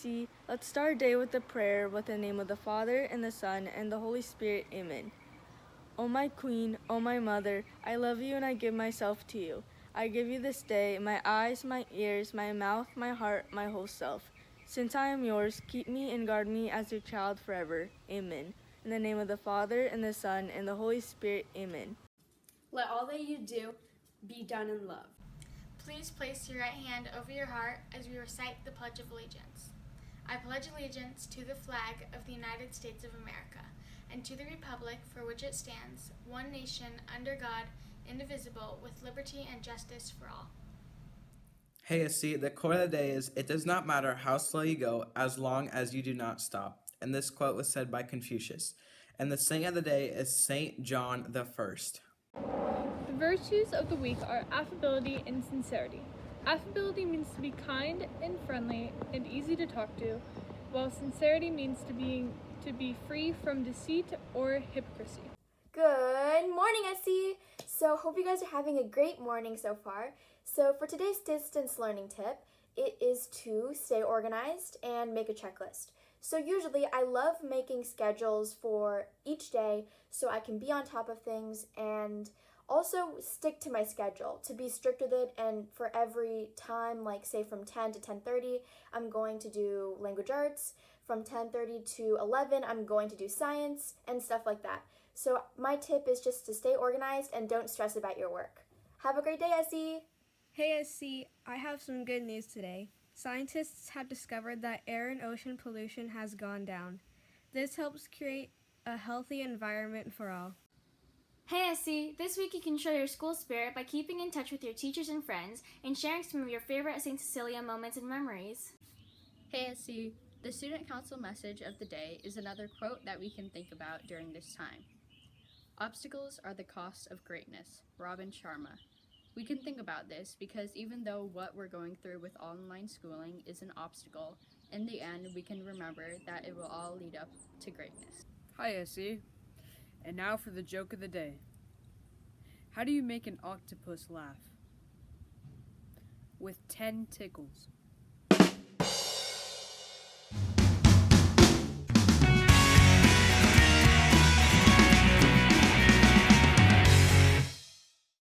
SC. Let's start our day with a prayer with the name of the Father, and the Son, and the Holy Spirit. Amen. O my Queen, O my Mother, I love you and I give myself to you. I give you this day my eyes, my ears, my mouth, my heart, my whole self. Since I am yours, keep me and guard me as your child forever. Amen. In the name of the Father, and the Son, and the Holy Spirit. Amen. Let all that you do be done in love. Please place your right hand over your heart as we recite the Pledge of Allegiance. I pledge allegiance to the flag of the United States of America and to the republic for which it stands, one nation, under God, indivisible, with liberty and justice for all. Hey, see, the quote of the day is, "It does not matter how slow you go, as long as you do not stop." And this quote was said by Confucius. And the saint of the day is Saint John the First. The virtues of the week are affability and sincerity. Affability means to be kind and friendly and easy to talk to, while sincerity means to be free from deceit or hypocrisy. Good morning, SC! So hope you guys are having a great morning so far. So for today's distance learning tip, it is to stay organized and make a checklist. So usually I love making schedules for each day so I can be on top of things and also stick to my schedule, to be strict with it, and for every time, like say from 10 to 10:30, I'm going to do language arts. From 10:30 to 11, I'm going to do science and stuff like that. So my tip is just to stay organized and don't stress about your work. Have a great day, SE! Hey SC, I have some good news today. Scientists have discovered that air and ocean pollution has gone down. This helps create a healthy environment for all. Hey SC, this week you can show your school spirit by keeping in touch with your teachers and friends and sharing some of your favorite St. Cecilia moments and memories. Hey SC, the student council message of the day is another quote that we can think about during this time. Obstacles are the cost of greatness, Robin Sharma. We can think about this because even though what we're going through with online schooling is an obstacle, in the end we can remember that it will all lead up to greatness. Hi SC, and now for the joke of the day. How do you make an octopus laugh? With 10 tickles.